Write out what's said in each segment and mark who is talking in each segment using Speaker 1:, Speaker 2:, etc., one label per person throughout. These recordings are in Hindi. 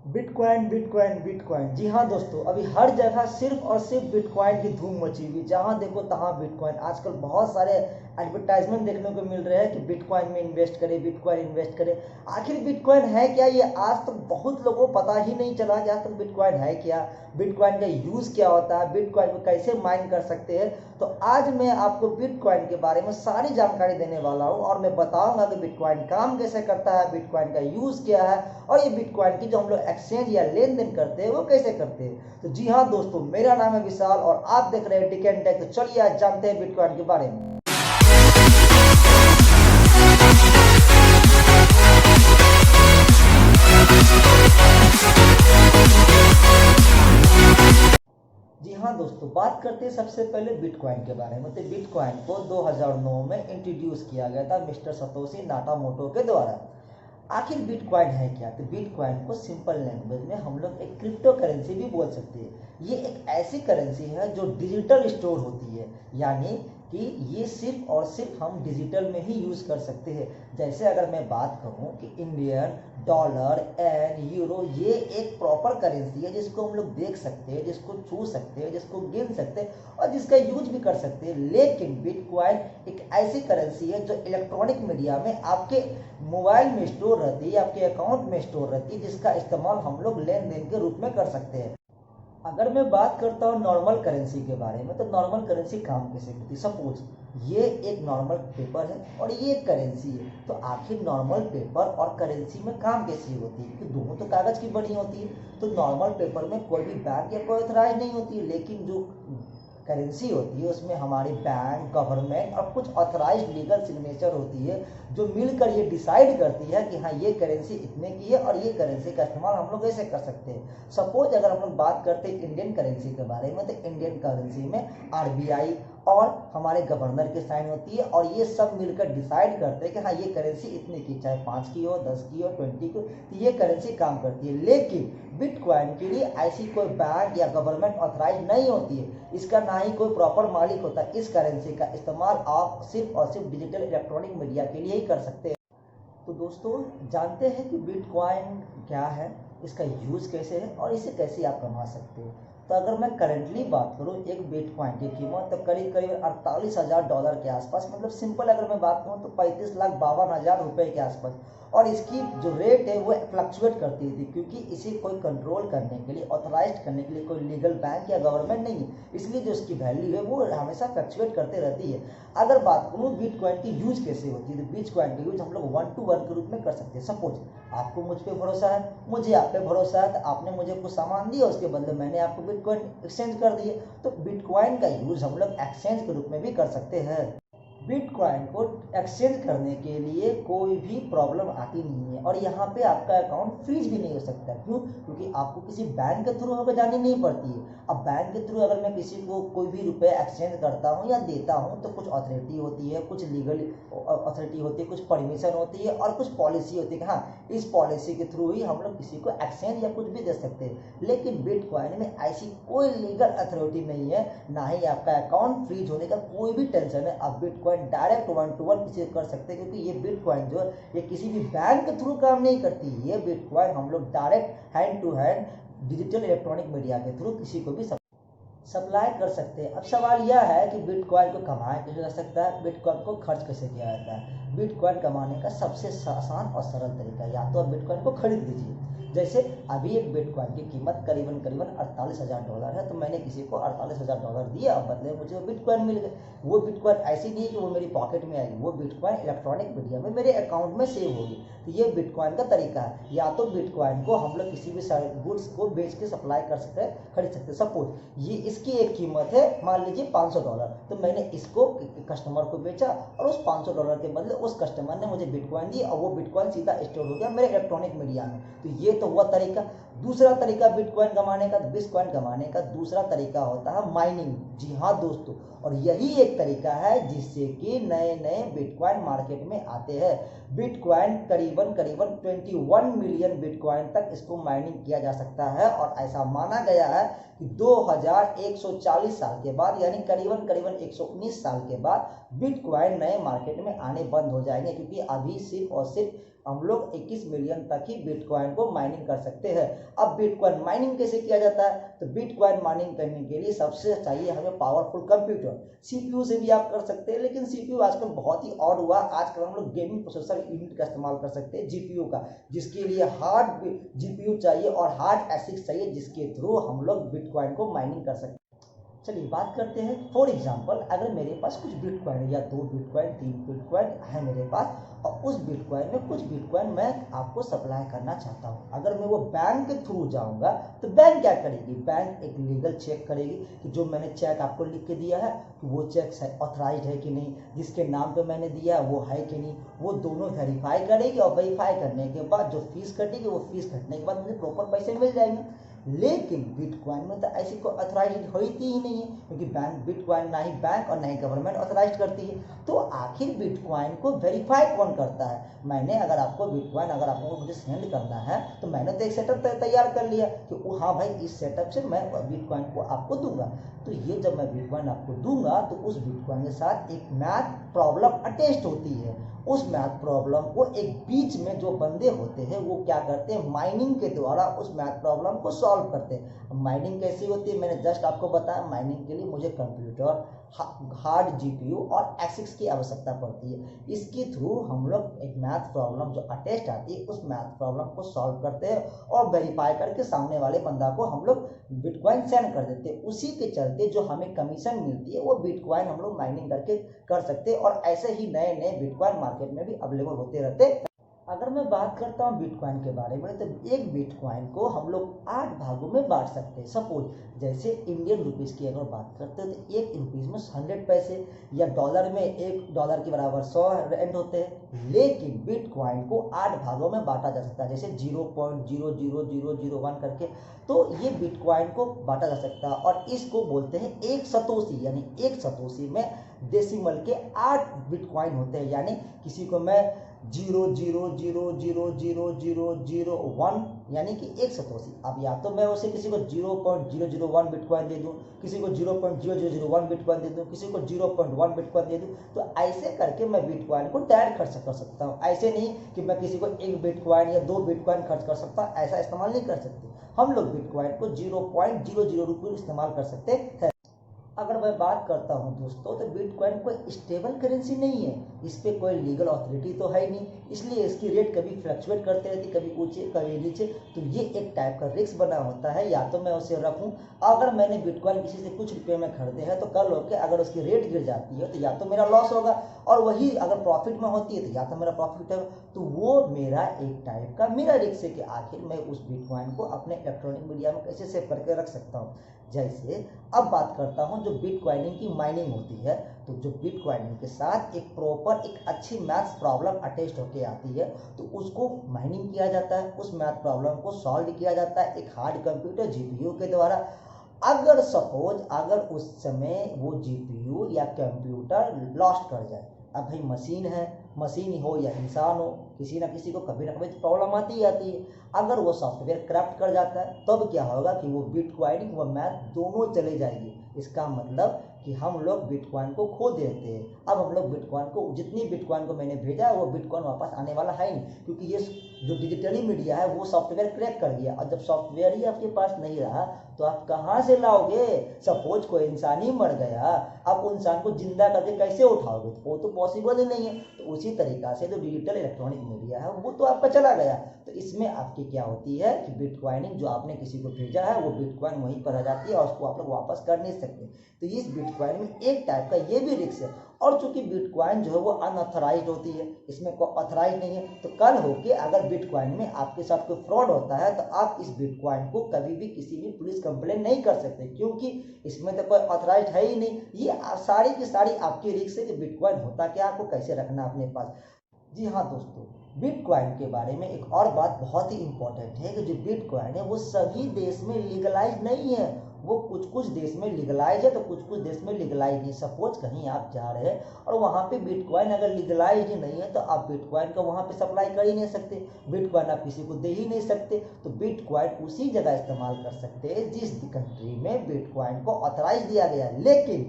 Speaker 1: बिटकॉइन बिटकॉइन बिटकॉइन, जी हाँ दोस्तों, अभी हर जगह सिर्फ और सिर्फ बिटकॉइन की धूम मची हुई। जहाँ देखो तहाँ बिटकॉइन। आजकल बहुत सारे एडवर्टाइजमेंट देखने को मिल रहे हैं कि बिटकॉइन में इन्वेस्ट करें, बिटकॉइन इन्वेस्ट करें। आखिर बिटकॉइन है क्या, ये आज तक बहुत लोगों को पता ही नहीं चला कि आज तक बिटकॉइन है क्या, बिटकॉइन का यूज़ क्या होता है, बिटकॉइन को कैसे माइन कर सकते हैं। तो आज मैं आपको बिटकॉइन के बारे में सारी जानकारी देने वाला हूँ और मैं बताऊंगा कि बिटकॉइन काम कैसे करता है, बिटकॉइन का यूज़ क्या है, और ये बिटकॉइन की जो हम लोग एक्सचेंज या लेन देन करते हैं वो कैसे करते हैं। तो जी हाँ दोस्तों, मेरा नाम है विशाल और आप देख रहे हैं टिक एंड टेक। तो चलिए आज जानते हैं बिटकॉइन के बारे में। जी हाँ दोस्तों, बात करते हैं सबसे पहले बिटकॉइन के बारे में। तो बिटकॉइन को 2009 में इंट्रोड्यूस किया गया था मिस्टर सतोशी नाकामोटो के द्वारा। आखिर बिटकॉइन है क्या, तो बिटकॉइन को सिंपल लैंग्वेज में हम लोग एक क्रिप्टो करेंसी भी बोल सकते हैं। ये एक ऐसी करेंसी है जो डिजिटल स्टोर होती है, यानी कि ये सिर्फ और सिर्फ हम डिजिटल में ही यूज़ कर सकते हैं। जैसे अगर मैं बात करूं कि इंडियन डॉलर एंड यूरो, ये एक प्रॉपर करेंसी है जिसको हम लोग देख सकते हैं, जिसको छू सकते हैं, जिसको गिन सकते हैं और जिसका यूज भी कर सकते हैं। लेकिन बिटकॉइन एक ऐसी करेंसी है जो इलेक्ट्रॉनिक मीडिया में आपके मोबाइल में स्टोर रहती है, आपके अकाउंट में स्टोर रहती है, जिसका इस्तेमाल हम लोग लेन देन के रूप में कर सकते हैं। अगर मैं बात करता हूँ नॉर्मल करेंसी के बारे में, तो नॉर्मल करेंसी काम कैसे करती है। सपोज ये एक नॉर्मल पेपर है और ये एक करेंसी है। तो आखिर नॉर्मल पेपर और करेंसी में काम कैसी होती है, क्योंकि दोनों तो कागज़ की बनी होती है। तो नॉर्मल पेपर में कोई भी बैंक या कोई ऑथराइज नहीं होती है, लेकिन जो करेंसी होती है उसमें हमारी बैंक, गवर्नमेंट और कुछ ऑथराइज्ड लीगल सिग्नेचर होती है, जो मिलकर ये डिसाइड करती है कि हाँ ये करेंसी इतने की है और ये करेंसी का इस्तेमाल हम लोग ऐसे कर सकते हैं। सपोज अगर हम लोग बात करते हैं इंडियन करेंसी के बारे में, तो इंडियन करेंसी में आरबीआई और हमारे गवर्नर की साइन होती है और ये सब मिलकर डिसाइड करते हैं कि हाँ ये करेंसी इतने की, चाहे 5 की हो, 10 की हो, 20 की हो, तो ये करेंसी काम करती है। लेकिन बिटकॉइन के लिए ऐसी कोई बैंक या गवर्नमेंट ऑथराइज नहीं होती है, इसका ना ही कोई प्रॉपर मालिक होता है। इस करेंसी का इस्तेमाल आप सिर्फ और सिर्फ डिजिटल इलेक्ट्रॉनिक मीडिया के लिए ही कर सकते हैं। तो दोस्तों, जानते हैं कि बिटकॉइन क्या है, इसका यूज़ कैसे है और इसे कैसे आप कमा सकते हो। तो अगर मैं करेंटली बात करूँ एक बिटकॉइन की कीमत तो करीब करीब 48,000 डॉलर के आसपास, मतलब सिंपल अगर मैं बात करूँ तो 35,52,000 रुपये के आसपास। और इसकी जो रेट है वो फ्लक्चुएट करती थी, क्योंकि इसे कोई कंट्रोल करने के लिए, ऑथराइज करने के लिए कोई लीगल बैंक या गवर्नमेंट नहीं है, इसलिए जो इसकी वैल्यू है वो हमेशा फ्लक्चुएट करते रहती है। अगर बात करूँ बिटकॉइन की यूज कैसे होती है, तो बिटकॉइन का यूज हम लोग 1 to 1 के रूप में कर सकते हैं। सपोज आपको मुझ पे भरोसा है, मुझे आप पे भरोसा है, तो आपने मुझे कुछ सामान दिया, उसके बदले मैंने आपको बिटकॉइन एक्सचेंज कर दिए। तो बिटकॉइन का यूज हम लोग एक्सचेंज के रूप में भी कर सकते हैं। बिटकॉइन को एक्सचेंज करने के लिए कोई भी प्रॉब्लम आती नहीं है और यहाँ पे आपका अकाउंट फ्रीज भी नहीं हो सकता। क्यों? क्योंकि आपको किसी बैंक के थ्रू होकर जानी नहीं पड़ती है। अब बैंक के थ्रू अगर मैं किसी को कोई भी रुपए एक्सचेंज करता हूँ या देता हूँ, तो कुछ अथॉरिटी होती है, कुछ लीगल अथॉरिटी होती है, कुछ परमिशन होती है और कुछ पॉलिसी होती है कि हाँ इस पॉलिसी के थ्रू ही हम लोग किसी को एक्सचेंज या कुछ भी दे सकते हैं। लेकिन बिटकॉइन में ऐसी कोई लीगल अथॉरिटी नहीं है, ना ही आपका अकाउंट फ्रीज होने का कोई भी टेंशन है। आप बिटकॉइन डायरेक्ट 1 to 1 किसी कर सकते हैं, क्योंकि ये बिटकॉइन जो है ये किसी भी बैंक के थ्रू काम नहीं करती। ये बिटकॉइन हम लोग direct hand to hand digital electronic media के थ्रू किसी को भी सप्लाई कर सकते हैं। अब सवाल यह है कि बिटकॉइन को कमाया कैसे जा सकता है, बिटकॉइन को खर्च कैसे किया जाता है। बिटकॉइन कमाने का सबसे आसान और सरल तरीका, या तो आप बिटकॉइन को खरीद लीजिए। जैसे अभी एक बिटकॉइन की कीमत करीबन करीबन 48,000 डॉलर है, तो मैंने किसी को 48,000 डॉलर दिए, अब बदले मुझे वो बिटकॉइन मिल गए। वो बिटकॉइन ऐसी नहीं है कि वो मेरी पॉकेट में आएगी, वो बिटकॉइन इलेक्ट्रॉनिक मीडिया में मेरे अकाउंट में सेव होगी। तो ये बिटकॉइन का तरीका है। या तो बिटकॉइन को हम लोग किसी भी गुड्स को बेच के सप्लाई कर सकते हैं, खरीद सकते हैं। सपोज ये इसकी एक कीमत है मान लीजिए 500 डॉलर, तो मैंने इसको कस्टमर को बेचा और उस 500 डॉलर के बदले उस कस्टमर ने मुझे बिटकॉइन दी और वो बिटकॉइन सीधा स्टोर हो गया मेरे इलेक्ट्रॉनिक मीडिया में। तो ये तो हुआ तरीका। दूसरा तरीका बिटकॉइन कमाने का, बिटकॉइन कमाने का दूसरा तरीका होता है माइनिंग। जी हाँ दोस्तों, और यही एक तरीका है जिससे कि नए नए बिटकॉइन मार्केट में आते हैं। बिटकॉइन करीबन करीबन 21 मिलियन बिटकॉइन तक इसको माइनिंग किया जा सकता है और ऐसा माना गया है कि 2140 साल के बाद, यानी करीबन करीबन 119 साल के बाद बिटकॉइन नए मार्केट में आने बंद हो जाएंगे, क्योंकि अभी सिर्फ और सिर्फ हम लोग 21 मिलियन तक ही बिटकॉइन को माइनिंग कर सकते हैं। अब बिटकॉइन माइनिंग कैसे किया जाता है, तो बिटकॉइन माइनिंग करने के लिए सबसे चाहिए हमें पावरफुल कंप्यूटर। सीपीयू से भी आप कर सकते हैं, लेकिन सीपीयू आजकल बहुत ही ऑड हुआ। आजकल हम लोग गेमिंग प्रोसेसर यूनिट का इस्तेमाल कर सकते हैं, जीपीयू का, जिसके लिए हार्ड जीपीयू चाहिए और हार्ड एसिक्स चाहिए, जिसके थ्रू हम लोग बिटकॉइन को माइनिंग कर सकते हैं। चलिए बात करते हैं। फॉर एग्जांपल, अगर मेरे पास कुछ बिटकॉइन या 2 बिटकॉइन 3 बिटकॉइन है मेरे पास, और उस बिटकॉइन में कुछ बिटकॉइन मैं आपको सप्लाई करना चाहता हूँ। अगर मैं वो बैंक के थ्रू जाऊँगा तो बैंक क्या करेगी, बैंक एक लीगल चेक करेगी कि जो मैंने चेक आपको लिख के दिया है कि वो चेक ऑथराइज है कि नहीं, जिसके नाम पे मैंने दिया है वो है कि नहीं, वो दोनों वेरीफाई करेगी। और वेरीफाई करने के बाद जो फीस कटेगी, वो फीस कटने के बाद मुझे प्रॉपर पैसे मिल जाएंगे। लेकिन बिटकॉइन में तो ऐसी कोई ऑथराइज होती ही नहीं है, क्योंकि बैंक बिटकॉइन ना ही बैंक और ना ही गवर्नमेंट ऑथराइज करती है। तो आखिर बिटकॉइन को वेरीफाई कौन करता है? मैंने अगर आपको बिटकॉइन अगर आपको मुझे सेंड करना है तो मैंने तो एक सेटअप तैयार कर लिया कि हाँ भाई, इस सेटअप से मैं बिटकॉइन को आपको दूंगा। तो ये जब मैं बिटकॉइन आपको दूंगा तो उस बिटकॉइन के साथ एक मैथ प्रॉब्लम अटैच्ड होती है। उस मैथ प्रॉब्लम को एक बीच में जो बंदे होते हैं वो क्या करते हैं, माइनिंग के द्वारा उस मैथ प्रॉब्लम को सॉल्व करते हैं। माइनिंग कैसी होती है, मैंने जस्ट आपको बताया। माइनिंग के लिए मुझे कंप्यूटर, हार्ड जीपीयू और एसिक्स की आवश्यकता पड़ती है। इसके थ्रू हम लोग एक मैथ प्रॉब्लम जो अटैच्ड आती है उस मैथ प्रॉब्लम को सॉल्व करते हैं और वेरीफाई करके सामने वाले बंदा को हम लोग बिटकॉइन सेंड कर देते हैं। उसी के चलते जो हमें कमीशन मिलती है वो बिटकॉइन हम लोग माइनिंग करके कर सकते हैं। और ऐसे ही नए नए बिटकॉइन मार्केट में भी अवेलेबल होते रहते हैं। अगर मैं बात करता हूँ बिटकॉइन के बारे में, तो एक बिटकॉइन को हम लोग 8 भागों में बांट सकते हैं। सपोज जैसे इंडियन रुपीस की अगर बात करते हैं तो एक रुपीस में 100 पैसे, या डॉलर में $1 के बराबर 100 रेंड होते हैं। लेकिन बिटकॉइन को 8 भागों में बांटा जा सकता है, जैसे 0.00001 करके। तो ये बिटकॉइन को बांटा जा सकता है और इसको बोलते हैं एक सतोशी। यानी एक सतोशी में डेसिमल के 8 बिटकॉइन होते हैं। यानी किसी को मैं 0.0000001 यानी कि एक सतोशी। अब या तो मैं उसे किसी को 0.001 बिटकॉइन दे दूं, किसी को 0.0001 बिटकॉइन दे दूं, किसी को 0.1 बिटकॉइन दे दूं। तो ऐसे करके मैं बिटकॉइन को डायरेक्ट खर्च कर सकता हूं। ऐसे नहीं कि मैं किसी को 1 बिटकॉइन या 2 बिटकॉइन खर्च कर सकता, ऐसा इस्तेमाल नहीं कर सकते। हम लोग बिटकॉइन को 0.00 रुपये इस्तेमाल कर सकते हैं। अगर मैं बात करता हूं दोस्तों, तो बिटकॉइन कोई स्टेबल करेंसी नहीं है, इस पे कोई लीगल अथॉरिटी तो है ही नहीं, इसलिए इसकी रेट कभी फ्लक्चुएट करते रहती, कभी ऊंचे कभी नीचे। तो ये एक टाइप का रिस्क बना होता है। या तो मैं उसे रखूं, अगर मैंने बिटकॉइन किसी से कुछ रुपए में खरीदे हैं तो कल होकर अगर उसकी रेट गिर जाती है तो या तो मेरा लॉस होगा, और वही अगर प्रॉफिट में होती है तो या तो मेरा प्रॉफिट है। तो वो मेरा एक टाइप का मेरा रिस्क है कि आखिर मैं उस बिटकॉइन को अपने इलेक्ट्रॉनिक मीडिया में कैसे सेव करके रख सकता हूँ। जैसे अब बात करता हूं जो बिटकॉइनिंग की माइनिंग होती है, तो जो बिटकॉइनिंग के साथ एक प्रॉपर एक अच्छी मैथ्स प्रॉब्लम अटैच्ड होके आती है, तो उसको माइनिंग किया जाता है। उस मैथ प्रॉब्लम को सॉल्व किया जाता है एक हार्ड कंप्यूटर जीपीयू के द्वारा। अगर सपोज अगर उस समय वो जीपीयू या कंप्यूटर लॉस्ट कर जाए, अब भाई मशीन हो या इंसान हो, किसी ना किसी को कभी ना कभी प्रॉब्लम आती ही आती है। अगर वो सॉफ्टवेयर करप्ट कर जाता है तब क्या होगा कि वो बिटकॉइनिंग व मैथ दोनों चले जाएगी। इसका मतलब कि हम लोग बिटकॉइन को खो देते हैं। अब हम लोग बिटकॉइन को, जितनी बिटकॉइन को मैंने भेजा है वो बिटकॉइन वापस आने वाला है नहीं, क्योंकि ये जो डिजिटली मीडिया है वो सॉफ्टवेयर क्रैक कर दिया। और जब सॉफ्टवेयर ही आपके पास नहीं रहा तो आप कहाँ से लाओगे? सपोज कोई इंसान ही मर गया, आप इंसान को जिंदा करके कैसे उठाओगे? वो तो पॉसिबल ही नहीं है। तो उसी तरीका से जो डिजिटल इलेक्ट्रॉनिक मीडिया है वो तो आपका चला गया। तो इसमें आपकी क्या होती है कि बिटकॉइनिंग जो आपने किसी को भेजा है वो बिटकॉइन वहीं पर आ जाती है और उसको आप लोग वापस कर नहीं सकते। तो इस बिटकॉइन में एक टाइप का ये भी रिस्क है। और चूंकि बिटकॉइन जो है वो अनऑथराइज्ड होती है, इसमें कोई ऑथराइज नहीं है, तो कल होके अगर बिटकॉइन में आपके साथ कोई फ्रॉड होता है तो आप इस बिटकॉइन को कभी भी किसी भी पुलिस कंप्लेन नहीं कर सकते, क्योंकि इसमें तो कोई ऑथराइज है ही नहीं। ये सारी की सारी आपकी रिस्क है कि बिटकॉइन होता क्या, आपको कैसे रखना अपने पास। जी हाँ दोस्तों, बिटकॉइन के बारे में एक और बात बहुत ही इंपॉर्टेंट है कि जो बिटकॉइन है वो सभी देश में लीगलाइज नहीं है। वो कुछ कुछ देश में लीगलाइज है तो कुछ कुछ देश में लीगलाइज नहीं। सपोज कहीं आप जा रहे हैं और वहाँ पे बिटकॉइन अगर लीगलाइज ही नहीं है तो आप बिटकॉइन का वहाँ पे सप्लाई कर ही नहीं सकते, बिटकॉइन आप किसी को दे ही नहीं सकते। तो बिटकॉइन उसी जगह इस्तेमाल कर सकते हैं जिस कंट्री में बिटकॉइन को ऑथराइज दिया गया। लेकिन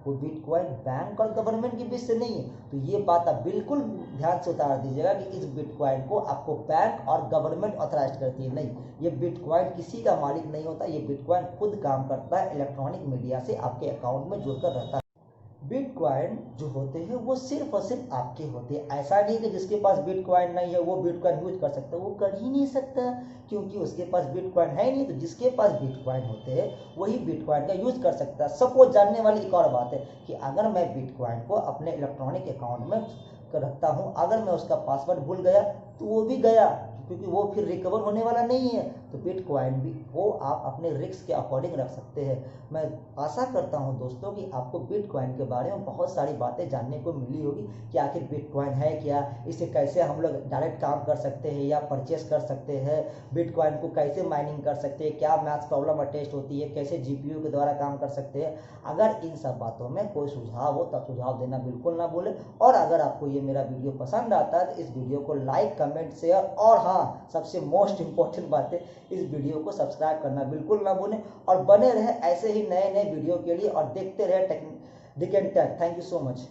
Speaker 1: वो बिटकॉइन बैंक और गवर्नमेंट के बीच से नहीं है। तो ये बात आप बिल्कुल ध्यान से उतार दीजिएगा कि इस बिटकॉइन को आपको बैंक और गवर्नमेंट ऑथराइज करती है, नहीं, ये बिटकॉइन किसी का मालिक नहीं होता। ये बिटकॉइन खुद काम करता है, इलेक्ट्रॉनिक मीडिया से आपके अकाउंट में जुड़कर रहता है। बिटकॉइन जो होते हैं वो सिर्फ और सिर्फ आपके होते हैं। ऐसा नहीं कि जिसके पास बिटकॉइन नहीं है वो बिटकॉइन यूज कर सकता है, वो कर ही नहीं सकता, क्योंकि उसके पास बिटकॉइन है ही नहीं। तो जिसके पास बिटकॉइन होते हैं वही बिटकॉइन का यूज कर सकता है। सपोज जानने वाली एक और बात है कि अगर मैं बिटकॉइन को अपने इलेक्ट्रॉनिक अकाउंट में रखता हूँ, अगर मैं उसका पासवर्ड भूल गया तो वो भी गया, क्योंकि वो फिर रिकवर होने वाला नहीं है। तो बिटकॉइन भी वो आप अपने रिस्क के अकॉर्डिंग रख सकते हैं। मैं आशा करता हूं दोस्तों कि आपको बिटकॉइन के बारे में बहुत सारी बातें जानने को मिली होगी कि आखिर बिटकॉइन है क्या, इसे कैसे हम लोग डायरेक्ट काम कर सकते हैं या परचेस कर सकते हैं, बिटकॉइन को कैसे माइनिंग कर सकते हैं, क्या मैथ्स प्रॉब्लम अटेस्ट होती है, कैसे जीपीयू के द्वारा काम कर सकते हैं। अगर इन सब बातों में कोई सुझाव हो तब सुझाव देना बिल्कुल ना भूलें। और अगर आपको ये मेरा वीडियो पसंद आता है तो इस वीडियो को लाइक, कमेंट, शेयर और हाँ, सबसे मोस्ट इंपॉर्टेंट बात है, इस वीडियो को सब्सक्राइब करना बिल्कुल ना भूलें और बने रहे ऐसे ही नए नए वीडियो के लिए और देखते रहे tech tech. Thank you so much.